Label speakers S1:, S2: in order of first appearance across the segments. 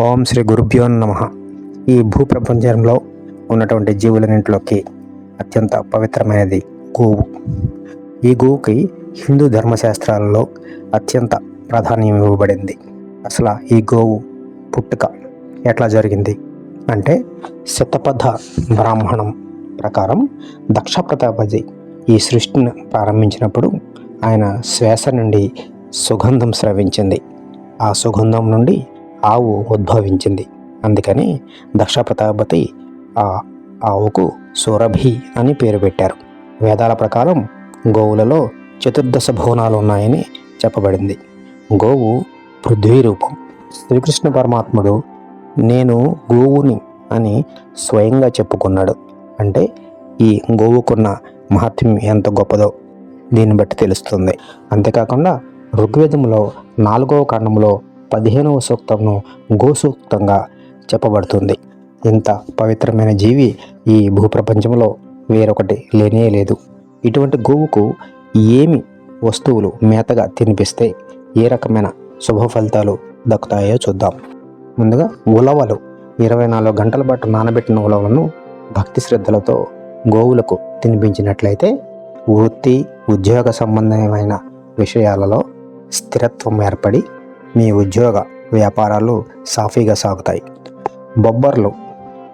S1: ఓం శ్రీ గురుభ్యో నమః. ఈ భూప్రపంచంలో ఉన్నటువంటి జీవులన్నింటిలోకి అత్యంత పవిత్రమైనది గోవు. ఈ గోవుకి హిందూ ధర్మశాస్త్రాలలో అత్యంత ప్రాధాన్యం ఇవ్వబడింది. అసలు ఈ గోవు పుట్టుక ఎట్లా జరిగింది అంటే, శతపథ బ్రాహ్మణం ప్రకారం దక్ష ప్రతాపజీ ఈ సృష్టిని ప్రారంభించినప్పుడు ఆయన శ్వాస నుండి సుగంధం స్రవించింది. ఆ సుగంధం నుండి ఆవు ఉద్భవించింది. అందుకని దక్ష ప్రతాపతి ఆ ఆవుకు సురభి అని పేరు పెట్టారు. వేదాల ప్రకారం గోవులలో చతుర్దశ భువనాలు ఉన్నాయని చెప్పబడింది. గోవు పృథ్వీ రూపం. శ్రీకృష్ణ పరమాత్ముడు నేను గోవుని అని స్వయంగా చెప్పుకున్నాడు. అంటే ఈ గోవుకున్న మహత్యం ఎంత గొప్పదో దీన్ని బట్టి తెలుస్తుంది. అంతేకాకుండా ఋగ్వేదంలో 4వ ఖండంలో 15వ సూక్తంను గోసూక్తంగా చెప్పబడుతుంది. ఇంత పవిత్రమైన జీవి ఈ భూప్రపంచంలో వేరొకటి లేనే లేదు. ఇటువంటి గోవుకు ఏమి వస్తువులు మేతగా తినిపిస్తే ఏ రకమైన శుభ ఫలితాలు దక్కుతాయో చూద్దాం. ముందుగా ఉలవలు 24 గంటల పాటు నానబెట్టిన ఉలవలను భక్తి శ్రద్ధలతో గోవులకు తినిపించినట్లయితే వృత్తి ఉద్యోగ సంబంధమైన విషయాలలో స్థిరత్వం ఏర్పడి మీ ఉద్యోగ వ్యాపారాలు సాఫీగా సాగుతాయి. బొబ్బర్లు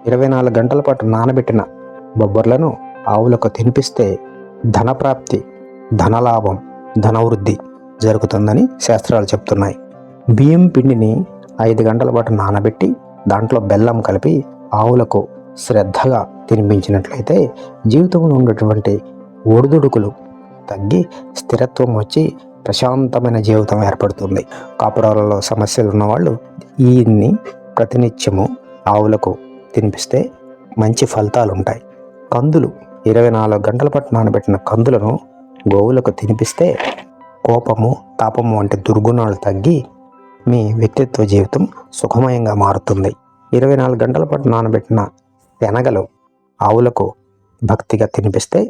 S1: 24 గంటల పాటు నానబెట్టిన బొబ్బర్లను ఆవులకు తినిపిస్తే ధనప్రాప్తి, ధనలాభం, ధనవృద్ధి జరుగుతుందని శాస్త్రాలు చెప్తున్నాయి. బియ్యం పిండిని 5 గంటల పాటు నానబెట్టి దాంట్లో బెల్లం కలిపి ఆవులకు శ్రద్ధగా తినిపించినట్లయితే జీవితంలో ఉన్నటువంటి ఒడిదుడుకులు తగ్గి స్థిరత్వం వచ్చి ప్రశాంతమైన జీవితం ఏర్పడుతుంది. కాపురాలలో సమస్యలు ఉన్నవాళ్ళు ఈయన్ని ప్రతినిత్యము ఆవులకు తినిపిస్తే మంచి ఫలితాలు ఉంటాయి. కందులు 24 గంటల పాటు నానబెట్టిన కందులను గోవులకు తినిపిస్తే కోపము, తాపము వంటి దుర్గుణాలు తగ్గి మీ వ్యక్తిత్వ జీవితం సుఖమయంగా మారుతుంది. 24 గంటల పాటు నానబెట్టిన శనగలు ఆవులకు భక్తిగా తినిపిస్తే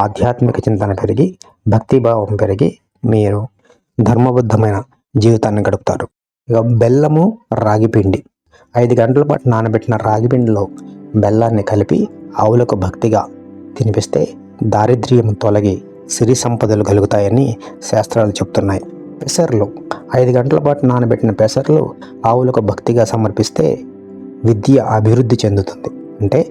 S1: ఆధ్యాత్మిక చింతన పెరిగి భక్తిభావం పెరిగి మీరు ధర్మబద్ధమైన జీవితాన్ని గడుపుతారు. ఇక బెల్లము, రాగిపిండి 5 గంటల పాటు నానబెట్టిన రాగిపిండిలో బెల్లాన్ని కలిపి ఆవులకు భక్తిగా తినిపిస్తే దారిద్ర్యం తొలగి సిరి సంపదలు కలుగుతాయని శాస్త్రాలు చెప్తున్నాయి. పెసర్లు 5 గంటల పాటు నానబెట్టిన పెసర్లు ఆవులకు భక్తిగా సమర్పిస్తే విద్య అభివృద్ధి చెందుతుంది. అంటే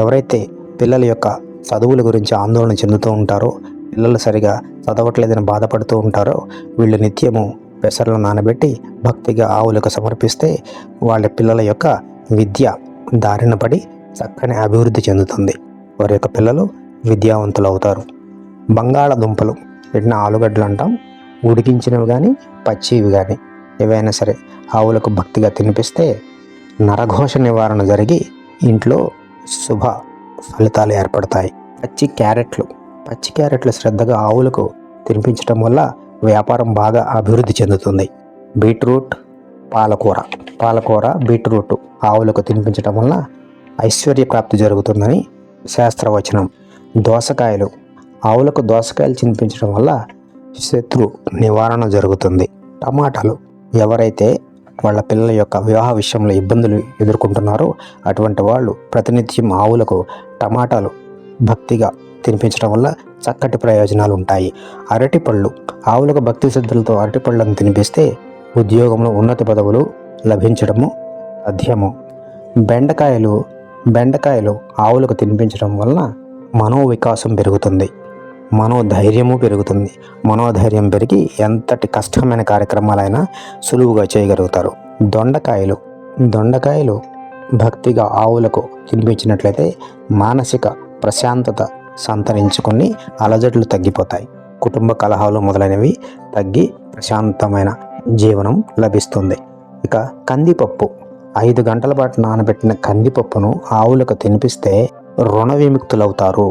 S1: ఎవరైతే పిల్లల యొక్క చదువుల గురించి ఆందోళన చెందుతూ ఉంటారో, పిల్లలు సరిగా చదవట్లేదని బాధపడుతూ ఉంటారో, వీళ్ళు నిత్యము పెసర్లు నానబెట్టి భక్తిగా ఆవులకు సమర్పిస్తే వాళ్ళ పిల్లల యొక్క విద్య దారిన పడి చక్కని అభివృద్ధి చెందుతుంది. వారి యొక్క పిల్లలు విద్యావంతులు అవుతారు. బంగాళదుంపలు, వీటిని ఆలుగడ్డలు అంటాం. ఉడికించినవి కానీ పచ్చివి కానీ ఏవైనా సరే ఆవులకు భక్తిగా తినిపిస్తే నరఘోష నివారణ జరిగి ఇంట్లో శుభ ఫలితాలు ఏర్పడతాయి. పచ్చి క్యారెట్లు శ్రద్ధగా ఆవులకు తినిపించడం వల్ల వ్యాపారం బాగా అభివృద్ధి చెందుతుంది. బీట్రూట్, పాలకూర, బీట్రూట్ ఆవులకు తినిపించడం వల్ల ఐశ్వర్య ప్రాప్తి జరుగుతుందని శాస్త్రవచనం. దోసకాయలు ఆవులకు దోసకాయలు తినిపించడం వల్ల శత్రు నివారణ జరుగుతుంది. టమాటాలు ఎవరైతే వాళ్ళ పిల్లల యొక్క వివాహ విషయంలో ఇబ్బందులు ఎదుర్కొంటున్నారో అటువంటి వాళ్ళు ప్రతినిత్యం ఆవులకు టమాటాలు భక్తిగా తినిపించడం వల్ల చక్కటి ప్రయోజనాలు ఉంటాయి. అరటిపళ్ళు ఆవులకు భక్తి శ్రద్ధలతో అరటిపళ్ళను తినిపిస్తే ఉద్యోగంలో ఉన్నత పదవులు లభించడము సాధ్యము. బెండకాయలు ఆవులకు తినిపించడం వలన మనోవికాసం పెరుగుతుంది, మనోధైర్యము పెరుగుతుంది. మనోధైర్యం పెరిగి ఎంతటి కష్టమైన కార్యక్రమాలైనా సులువుగా చేయగలుగుతారు. దొండకాయలు భక్తిగా ఆవులకు తినిపించినట్లయితే మానసిక ప్రశాంతత సంతరించుకుని అలజడులు తగ్గిపోతాయి. కుటుంబ కలహాలు మొదలైనవి తగ్గి ప్రశాంతమైన జీవనం లభిస్తుంది. ఇక కందిపప్పు 5 గంటల పాటు నానబెట్టిన కందిపప్పును ఆవులకు తినిపిస్తే రుణ విముక్తులవుతారు.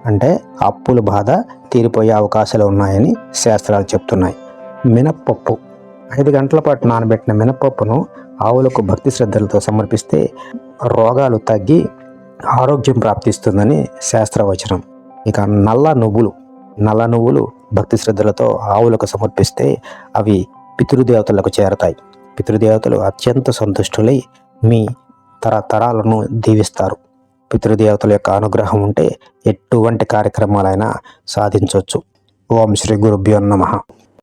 S1: అంటే అప్పుల బాధ తీరిపోయే అవకాశాలు ఉన్నాయని శాస్త్రాలు చెప్తున్నాయి. మినప్పప్పు 5 గంటల పాటు నానబెట్టిన మినప్పప్పును ఆవులకు భక్తి శ్రద్ధలతో సమర్పిస్తే రోగాలు తగ్గి ఆరోగ్యం ప్రాప్తిస్తుందని శాస్త్రవచనం. ఇక నల్ల నువ్వులు భక్తి శ్రద్ధలతో ఆవులకు సమర్పిస్తే అవి పితృదేవతలకు చేరతాయి. పితృదేవతలు అత్యంత సంతుష్టులై మీ తరతరాలను దీవిస్తారు. పితృదేవతల యొక్క అనుగ్రహం ఉంటే ఎటువంటి కార్యక్రమాలైనా సాధించవచ్చు. ఓం శ్రీ గురుభ్యో నమః.